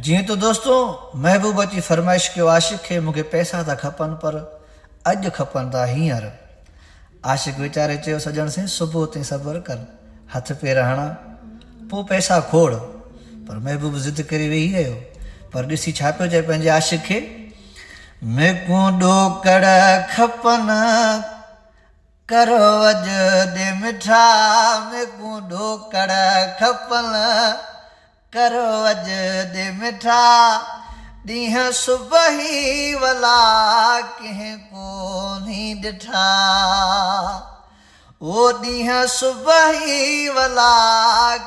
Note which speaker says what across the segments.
Speaker 1: जी तो दोस्तों महबूबा जी फरमाइश के आशिक़ खे मूंखे पैसा था खपनि पर अॼु खपनि था हींअर। आशिक़ वीचारे चयो सॼण साईं सुबुह ताईं सब्र कर, हथ पेर हणा पोइ पैसा खोड़। पर महबूब ज़िद करे वेही रहियो। पर ॾिसी छा पियो चए पंहिंजे आशिक़ खे, मेकूं ॾोकड़ खपनि करो अॼु ॾे मिठा, मेकूं ॾोकड़ खपनि करो अॼु ॾे मिठा, ॾींहं सुबही वला कंहिं कोन्ही ॾिठा, ओ ॾींहं सुबही वला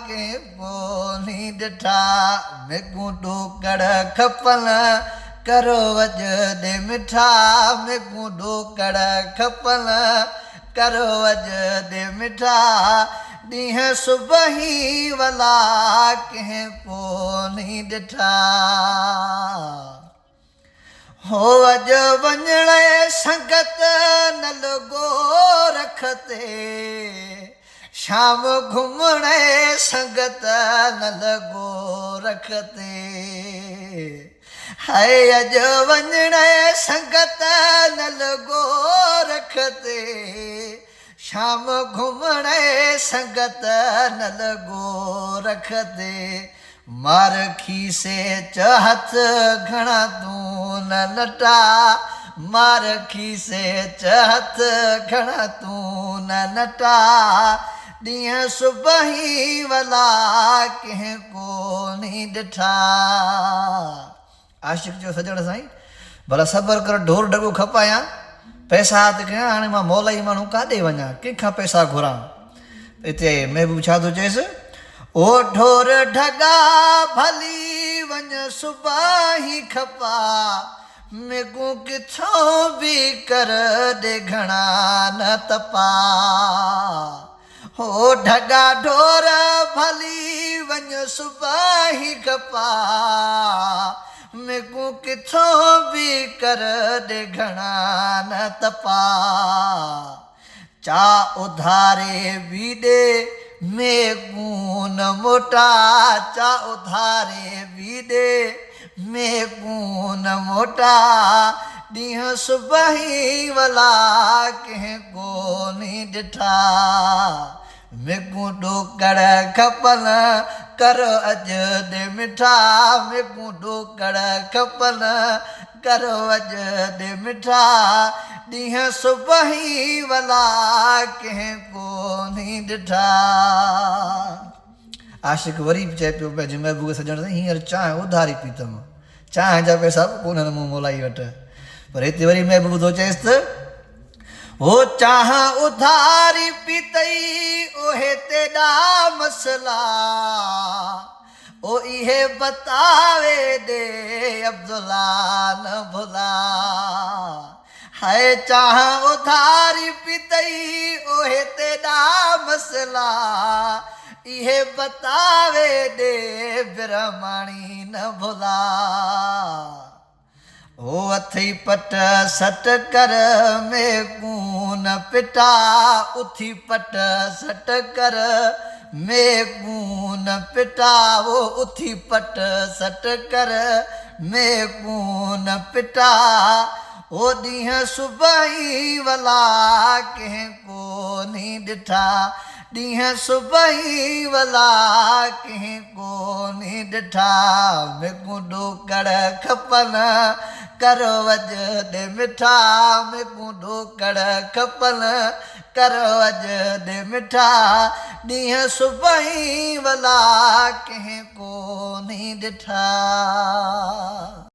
Speaker 1: कंहिं कोन्ही ॾिठा, मेकूं ॾोकड़ खपनि करो अॼु ॾे मिठा, मेकूं ॾोकड़ खपनि करो अॼु ॾे मिठा, ॾींहं सुबही वला कंहिं कोन्ही ॾिठा। हो अॼु वञण संगत न लॻो रख ते, शाम घुमण संगत न लॻो रख ते, हाय अॼु वञण संगत न लॻो रख ते, शाम घुमण संगत न लॻो रख ते, मार खीसे च हथ घणा तूं न लटा, मार खीसे च हथ घणा तूं न लटा, ॾींहं सुबही वला कंहिं कोन्ही ॾिठा। आशिक़ जो सॼण साईं भला सब्र कर, ढोर ढगो खपायां, पैसा हथ कयां, हाणे मां मौलाई माण्हू काॾे वञा, कंहिंखां पैसा घुरां। हिते महबूब छा थो चएसि, ओ ढोर ढगा भली वञ सुबाही खपा, मेकूं किथों बि कर ॾे घणा न तपा, हो ढगा ढोर भली वञ सुबाही खपा, मेकूं किथों बि कर ॾे घणा न तपा, चा उधारे बि ॾे मेकूं न मोटा, चा उधारे बि ॾे मेकूं न मोटा, ॾींहं सुबही वला कंहिं कोन्ही ॾिठा, मेकूं ॾोकड़ खपनि करो अॼु ॾे मिठा, मेकूं ॾोकड़ खपनि करो अॼु ॾे मिठा, ॾींहं सुबही वला कंहिं कोन्ही ॾिठा। आशिक़ वरी बि चए पियो पंहिंजे महबूब सॼण साईं, हींअर चांहि उधारी पीतमि, चांहि जा पैसा बि कोन्हनि मूं मोलाई वटि। पर हिते वरी महबूब थो चएसि त, हो चांहि उधारी पीतई ओहे तेॾा मसला, ओ इहे बतावे ॾे अब्दुल्ला न भुला, हाय चांहि उधारी पीतई ओहे तेॾा मसला, इहे बतावे ॾे बिरमाणी न भुला, ओ अथई पट सट कर मेकूं न पिटा, उथी पट सट कर मेकूं न पिटा, वो उथी पट सट कर मेकूं न पिटा, ओ ॾींहं सुबही वला कंहिं कोन्ही ॾिठा, ॾींहं सुबही वला कंहिं कोन्ही ॾिठा, मेकूं ॾोकड़ खपनि करो अॼु ॾे मिठा, मेकूं ॾोकड़ खपनि करो अॼु ॾे मिठा, ॾींहं सुबही वला कंहिं कोन्ही ॾिठा।